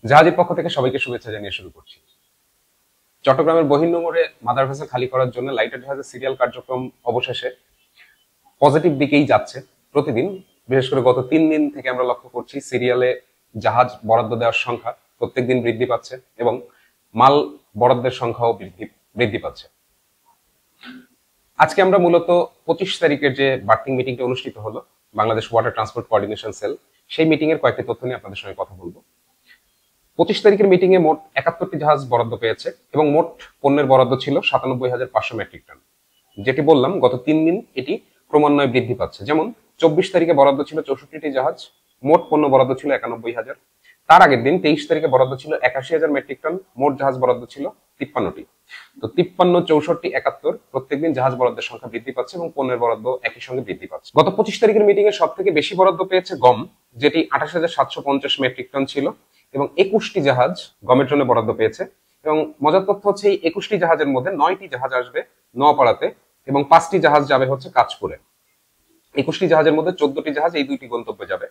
জাহাজের পক্ষ থেকে সবাইকে শুভেচ্ছা জানিয়ে শুরু করছি। চট্টগ্রামের বহির্নোঙরে মাদার ভেসেল খালি করার জন্য লাইটার জাহাজের সিরিয়াল কার্যক্রম অবশেষে পজিটিভ দিকেই যাচ্ছে। প্রতিদিন, বিশেষ করে গত 3 দিন থেকে আমরা লক্ষ্য করছি সিরিয়ালে জাহাজ বরাদ্দ দেওয়ার সংখ্যা প্রত্যেকদিন বৃদ্ধি পাচ্ছে এবং মাল বরাদ্দের সংখ্যাও বৃদ্ধি পাচ্ছে। আজকে আমরা মূলত 25 তারিখের যে বার্থিং মিটিংটা অনুষ্ঠিত হলো Bangladesh water transport coordination cell, সেই মিটিং এর কয়েকটি তথ্য নিয়ে আপনাদের সঙ্গে কথা বলবো। 25 তারিখের মিটিং এ মোট 71টি জাহাজ বরাদ্দ পেয়েছে এবং মোট পণ্যের বরাদ্দ ছিল 97,500 মেট্রিক টন। যেটি বললাম, গত 3 দিন এটি ক্রমান্বয়ে বৃদ্ধি পাচ্ছে। যেমন 24 তারিখে বরাদ্দ ছিল 64টি জাহাজ, মোট পণ্য বরাদ্দ ছিল 91,000। তার আগের দিন 23 তারিখে বরাদ্দ ছিল 81,000 মেট্রিক টন, মোট জাহাজ বরাদ্দ ছিল 53টি। তো 53, 64, 71 প্রত্যেকদিন জাহাজ বরাদ্দের সংখ্যা বৃদ্ধি পাচ্ছে এবং পণ্যের বরাদ্দ একই সঙ্গে বৃদ্ধি পাচ্ছে। গত 25 তারিখের মিটিং এ সব থেকে বেশি বরাদ্দ পেয়েছে গম, যেটি 28,750 মেট্রিক টন ছিল এবং 21টি জাহাজ গমের জন্য বরাদ্দ পেয়েছে। এবং মজার তথ্য হচ্ছে এই 21টি জাহাজের মধ্যে 9টি জাহাজ আসবে নোয়াপাড়াতে এবং 5টি জাহাজ যাবে হচ্ছে কাঁচপুরে। 21টি জাহাজের মধ্যে 14টি জাহাজ এই দুইটি গন্তব্যে যাবে।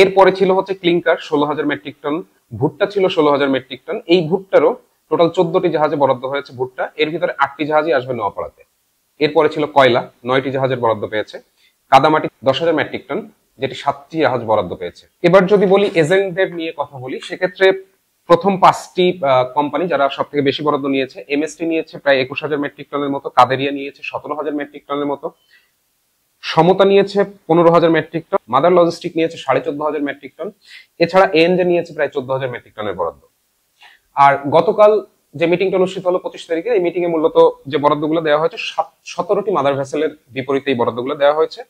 এরপরে ছিল হচ্ছে ক্লিংকার 16,000 মেট্রিক টন, ভুট্টা ছিল 16,000 মেট্রিক টন। এই ভুট্টারও টোটাল 14টি জাহাজে বরাদ্দ হয়েছে ভুট্টা, এর ভিতরে 8টি জাহাজই আসবে নোয়াপাড়াতে। এরপরে ছিল কয়লা, 9টি জাহাজের বরাদ্দ পেয়েছে। কাদামাটি 10,000 মেট্রিক টন, যেটি 7টি জাহাজ বরাদ্দ পেয়েছে। এবার যদি বলি এজেন্টদের নিয়ে কথা বলি, সেক্ষেত্রে প্রথম 5টি কোম্পানি যারা সব থেকে বেশি বরাদ্দ নিয়েছে, এমএসটি নিয়েছে প্রায় 21,000 মেট্রিক টনের মতো, কাদেরিয়া নিয়েছে 17,000 মেট্রিক টনের মতো, সমতা নিয়েছে 15,000 মেট্রিক টন, মাদার লজিস্টিক নিয়েছে 14,500 মেট্রিক টন, এছাড়া এএনজে নিয়েছে প্রায় 14,000 মেট্রিক টনের বরাদ্দ। আর গতকাল যে মিটিংটা অনুষ্ঠিত হলো 25 তারিখে, এই মিটিং এ মূলত যে বরাদ্দগুলো দেওয়া হয়েছে 17টি মাদার ভেসেলের বিপরীতে এই বরাদ্দগুলো দেওয়া হয়েছে।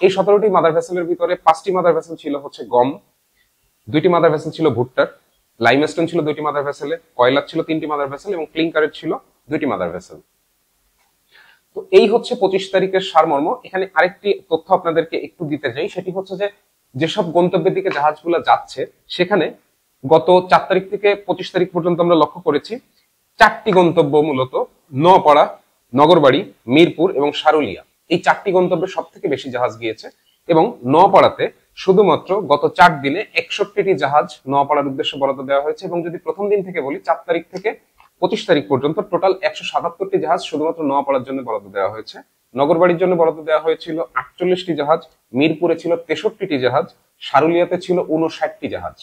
এই 17টি মাদার ভেসেলের ভিতরে 5টি মাদার ভেসেল ছিল হচ্ছে গম, 2টি মাদার ভেসেল ছিল ভুট্টার, লাইমস্টোন ছিল 2টি মাদার ভেসেলে, কয়লা ছিল 3টি মাদার ভেসেল এবং ক্লিংকারের ছিল 2টি মাদার ভেসেল। তো এই হচ্ছে 25 তারিখের সারমর্ম। এখানে আরেকটি তথ্য আপনাদেরকে একটু দিতে চাই, সেটি হচ্ছে যে যেসব গন্তব্যের দিকে জাহাজগুলো যাচ্ছে সেখানে গত 4 তারিখ থেকে 25 তারিখ পর্যন্ত আমরা লক্ষ্য করেছি 4টি গন্তব্য, মূলত নোয়াপাড়া, নগরবাড়ি, মিরপুর এবং সারুলিয়া। এই 4টি গন্তব্যে সব থেকে বেশি জাহাজ গিয়েছে এবং নোয়াপাড়াতে শুধুমাত্র গত 4 দিনে 61টি জাহাজ নোয়াপাড়ার উদ্দেশ্যে বরাদ্দ দেওয়া হয়েছে। এবং যদি প্রথম দিন থেকে বলি, 4 তারিখ থেকে 25 তারিখ পর্যন্ত টোটাল 177টি জাহাজ শুধুমাত্র নোয়াপাড়ার জন্য বরাদ্দ দেওয়া হয়েছে। নগরবাড়ির জন্য বরাদ্দ দেওয়া হয়েছিল 48টি জাহাজ, মিরপুরে ছিল 63টি জাহাজ, সারুলিয়াতে ছিল 59টি জাহাজ।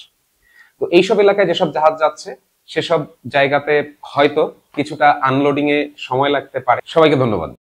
তো এইসব এলাকায় যেসব জাহাজ যাচ্ছে সেসব জায়গাতে হয়তো কিছুটা আনলোডিং এ সময় লাগতে পারে। সবাইকে ধন্যবাদ।